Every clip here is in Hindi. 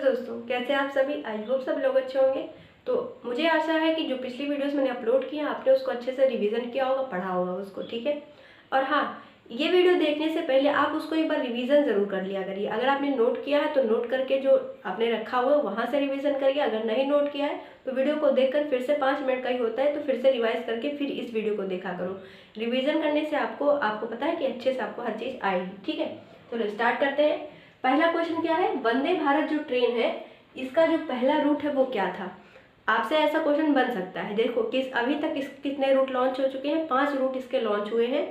दोस्तों, कैसे आप सभी। आई होप सब लोग अच्छे होंगे। तो मुझे आशा है कि जो पिछली वीडियोस मैंने अपलोड किया आपने उसको अच्छे से रिवीजन किया होगा, पढ़ा होगा उसको, ठीक है। और हाँ, ये वीडियो देखने से पहले आप उसको एक बार रिवीजन ज़रूर कर लिया करिए। अगर आपने नोट किया है तो नोट करके जो आपने रखा हुआ है वहाँ से रिवीजन करिए। अगर नहीं नोट किया है तो वीडियो को देखकर फिर से 5 मिनट का ही होता है तो फिर से रिवाइज करके फिर इस वीडियो को देखा करो। रिवीजन करने से आपको पता है कि अच्छे से आपको हर चीज़ आएगी, ठीक है। चलो स्टार्ट करते हैं। पहला क्वेश्चन क्या है, वंदे भारत जो ट्रेन है इसका जो पहला रूट है वो क्या था। आपसे ऐसा क्वेश्चन बन सकता है। देखो अभी तक कितने रूट लॉन्च हो चुके हैं, 5 रूट इसके लॉन्च हुए हैं।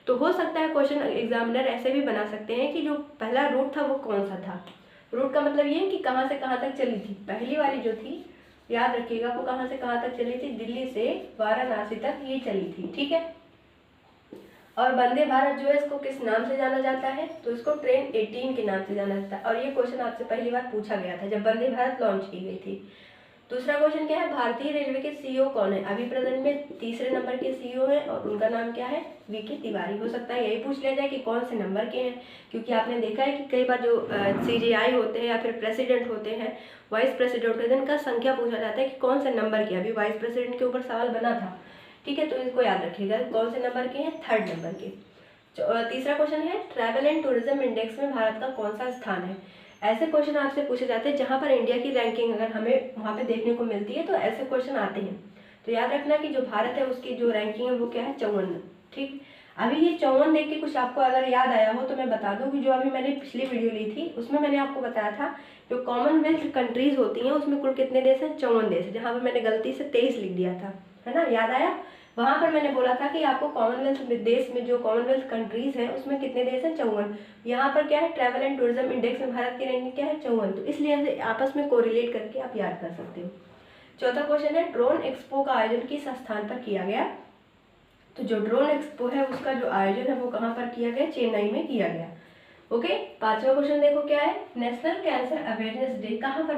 तो हो सकता है क्वेश्चन एग्जामिनर ऐसे भी बना सकते हैं कि जो पहला रूट था वो कौन सा था। रूट का मतलब ये है कि कहाँ से कहाँ तक चली थी। पहली वाली जो थी, याद रखिएगा, वो कहाँ से कहाँ तक चली थी, दिल्ली से वाराणसी तक ये चली थी, ठीक है। और वंदे भारत जो है इसको किस नाम से जाना जाता है, तो इसको ट्रेन 18 के नाम से जाना जाता है। और ये क्वेश्चन आपसे पहली बार पूछा गया था जब वंदे भारत लॉन्च की गई थी। दूसरा क्वेश्चन क्या है, भारतीय रेलवे के सीईओ कौन है। अभी प्रेजेंट में तीसरे नंबर के सीईओ हैं और उनका नाम क्या है, वीके तिवारी। हो सकता है यही पूछ लिया जाए कि कौन से नंबर के हैं, क्योंकि आपने देखा है कि कई बार जो सीजीआई होते हैं या फिर प्रेसिडेंट होते हैं, वाइस प्रेसिडेंट होते हैं, इनका संख्या पूछा जाता है कि कौन से नंबर के। अभी वाइस प्रेसिडेंट के ऊपर सवाल बना था, ठीक है। तो इसको याद रखिएगा कौन से नंबर के हैं, 3rd नंबर के। तीसरा क्वेश्चन है, ट्रैवल एंड टूरिज्म इंडेक्स में भारत का कौन सा स्थान है। ऐसे क्वेश्चन आपसे पूछे जाते हैं जहां पर इंडिया की रैंकिंग अगर हमें वहां पे देखने को मिलती है तो ऐसे क्वेश्चन आते हैं। तो याद रखना कि जो भारत है उसकी जो रैंकिंग है वो क्या है, 54, ठीक। अभी ये 54 देख के कुछ आपको अगर याद आया हो तो मैं बता दूं कि जो अभी मैंने पिछली वीडियो ली थी उसमें मैंने आपको बताया था जो कॉमनवेल्थ कंट्रीज होती हैं उसमें कुल कितने देश हैं, 54 देश है। जहाँ पर मैंने गलती से 23 लिख दिया था, है ना, याद आया। वहां पर मैंने बोला था कि आपको कॉमनवेल्थ देश में जो कॉमनवेल्थ कंट्रीज है उसमें कितने देश हैं, 54। यहाँ पर क्या है, ट्रैवल एंड टूरिज्म इंडेक्स में भारत की रैंकिंग क्या है, 54। तो इसलिए आपस में कोरिलेट करके आप याद कर सकते हो। चौथा क्वेश्चन है, ड्रोन एक्सपो का आयोजन किस स्थान पर किया गया। तो जो ड्रोन एक्सपो है उसका जो आयोजन है वो कहाँ पर किया गया, चेन्नई में किया गया। ओके। पांचवा क्वेश्चन देखो क्या है, नेशनल कैंसर अवेयरनेस डे कहाँ पर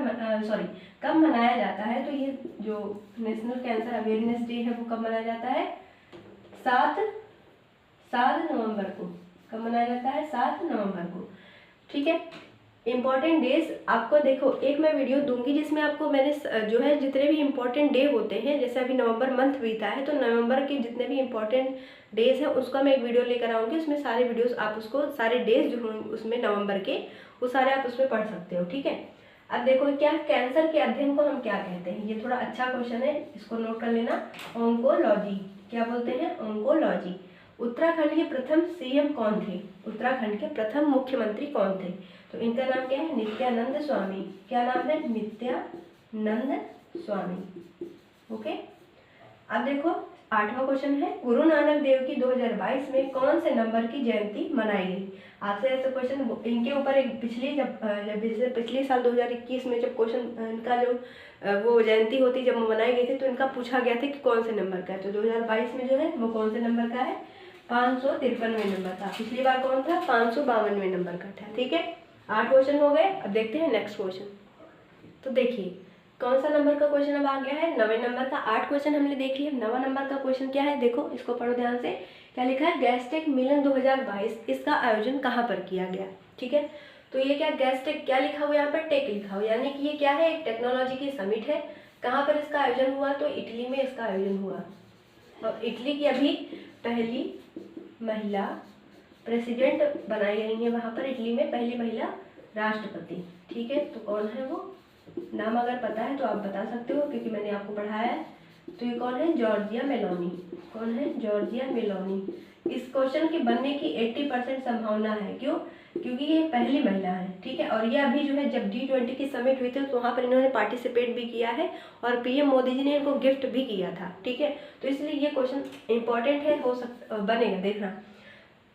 कब मनाया जाता है। तो ये जो नेशनल कैंसर अवेयरनेस डे है वो कब मनाया जाता है, 7 नवंबर को। कब मनाया जाता है, 7 नवंबर को, ठीक है। इम्पॉर्टेंट डेज आपको देखो एक मैं वीडियो दूंगी जिसमें आपको मैंने जो है जितने भी इम्पोर्टेंट डे होते हैं, जैसे अभी नवंबर मंथ बीता है तो नवंबर के जितने भी इम्पोर्टेंट डेज हैं उसका मैं एक वीडियो लेकर आऊँगी। उसमें सारे वीडियोस आप उसको सारे डेज जो होंगे उसमें नवंबर के वो सारे आप उसमें पढ़ सकते हो, ठीक है। अब देखो क्या, कैंसर के अध्ययन को हम क्या कहते हैं। ये थोड़ा अच्छा क्वेश्चन है, इसको नोट कर लेना। ऑन्कोलॉजी, क्या बोलते हैं, ऑन्कोलॉजी। उत्तराखंड के प्रथम सीएम कौन थे, उत्तराखंड के प्रथम मुख्यमंत्री कौन थे। तो इनका नाम क्या है, नित्यानंद स्वामी। क्या नाम है, नित्यानंद स्वामी। ओके। अब देखो 8वां क्वेश्चन है, गुरु नानक देव की 2022 में कौन से नंबर की जयंती मनाई गई। आपसे ऐसे क्वेश्चन इनके ऊपर एक पिछले साल 2021 में जब क्वेश्चन इनका जो वो जयंती होती जब मनाई गई थी तो इनका पूछा गया था कि कौन से नंबर का है। तो 2022 में जो है वो कौन से नंबर का है, 553वें नंबर था। पिछली बार कौन था, 552वें नंबर का था, ठीक है। 8 क्वेश्चन हो गए। अब देखते हैं नेक्स्ट क्वेश्चन। तो देखिए कौन सा नंबर का क्वेश्चन अब आ गया है, 9वें नंबर का। 8 क्वेश्चन हमने देख लिया, 9वां नंबर का क्वेश्चन क्या है, देखो इसको पढ़ो ध्यान से। क्या लिखा है, गैस्टेक मिलन 2022 इसका आयोजन कहाँ पर किया गया, ठीक है। तो ये क्या, गैस्टेक क्या लिखा हुआ यहाँ पर, टेक लिखा हुआ, यानी कि ये क्या है, एक टेक्नोलॉजी की समिट है। कहाँ पर इसका आयोजन हुआ, तो इटली में इसका आयोजन हुआ। और इटली की अभी पहली महिला प्रेसिडेंट बनाई गई है वहाँ पर, इटली में पहली महिला राष्ट्रपति, ठीक है। तो कौन है वो, नाम अगर पता है तो आप बता सकते हो क्योंकि मैंने आपको पढ़ाया है। तो ये कौन है, जॉर्जिया मेलोनी। कौन है, जॉर्जिया मेलोनी। इस क्वेश्चन के बनने की 80% संभावना है, क्यों, क्योंकि ये पहली महिला है, ठीक है। और ये अभी जो है जब G20 की समिट हुई थी तो वहाँ पर इन्होंने पार्टिसिपेट भी किया है और पीएम मोदी जी ने इनको गिफ्ट भी किया था, ठीक है। तो इसलिए ये क्वेश्चन इंपॉर्टेंट है, बनेगा, देखना।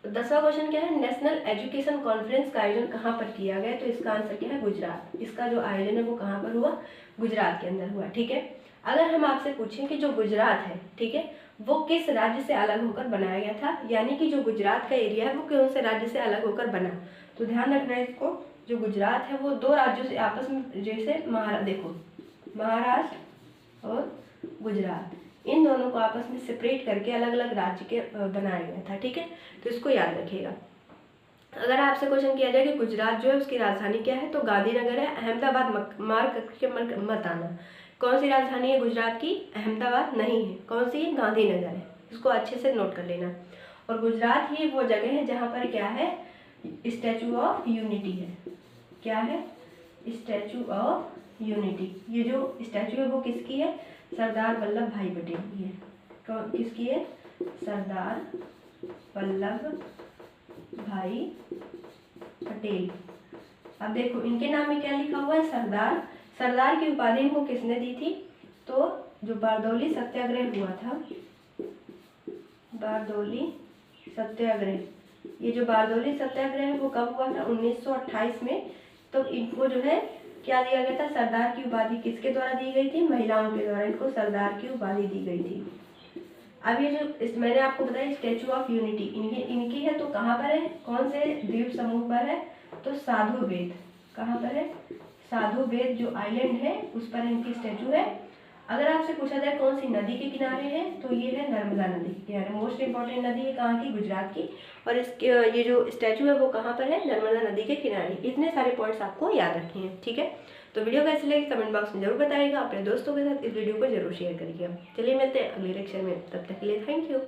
10वां क्वेश्चन क्या है, नेशनल एजुकेशन कॉन्फ्रेंस का आयोजन कहाँ पर किया गया। तो इसका आंसर क्या है, गुजरात। इसका जो आयोजन है वो कहाँ पर हुआ, गुजरात के अंदर हुआ, ठीक है। अगर हम आपसे पूछें कि जो गुजरात है, ठीक है, वो किस राज्य से अलग होकर बनाया गया था, यानी कि जो गुजरात का एरिया है वो कौन से राज्य से अलग होकर बना। तो ध्यान रखना है इसको, जो गुजरात है वो 2 राज्यों से आपस में, जैसे देखो महाराष्ट्र और गुजरात, इन दोनों को आपस में सेपरेट करके अलग अलग राज्य के बनाया गया था, ठीक है। तो इसको याद रखिएगा। अगर आपसे क्वेश्चन किया जाए कि गुजरात जो है उसकी राजधानी क्या है, तो गांधीनगर है। अहमदाबाद मार्क करके मत आना। कौन सी राजधानी है गुजरात की? अहमदाबाद नहीं है। कौन सी? गांधीनगर है। इसको अच्छे से नोट कर लेना। और गुजरात ही वो जगह है जहाँ पर क्या है, स्टैचू ऑफ यूनिटी है। क्या है? Statue of unity. ये जो स्टैचू है वो किसकी है? सरदार वल्लभ भाई पटेल की है। कौन किसकी है? सरदार वल्लभ भाई पटेल। अब देखो इनके नाम में क्या लिखा हुआ है? सरदार। सरदार की उपाधि इनको किसने दी थी? तो जो बारदौली सत्याग्रह हुआ था, बारदौली सत्याग्रह, ये जो बारदौली सत्याग्रह है वो कब हुआ था? 1928 में। तो इनको जो है क्या दिया गया था? सरदार की उपाधि किसके द्वारा दी गई थी? महिलाओं के द्वारा इनको सरदार की उपाधि दी गई थी। अब ये जो मैंने आपको बताया स्टैचू ऑफ यूनिटी इनकी है, तो कहाँ पर है? कौन से द्वीप समूह पर है? तो साधु बेद। कहाँ पर है? साधु बेद जो आइलैंड है उस पर इनकी स्टैचू है। अगर आपसे पूछा जाए कौन सी नदी के किनारे है, तो ये है नर्मदा नदी के किनारे। मोस्ट इंपॉर्टेंट नदी है कहाँ की? गुजरात की। और इसके ये जो स्टैचू है वो कहाँ पर है? नर्मदा नदी के किनारे। इतने सारे पॉइंट्स आपको याद रखने हैं, ठीक है। तो वीडियो कैसी लगी कमेंट बॉक्स में जरूर बताइएगा। अपने दोस्तों के साथ इस वीडियो को जरूर शेयर करिएगा। चलिए मिलते हैं अगले लेक्चर में, तब तक के लिए थैंक यू।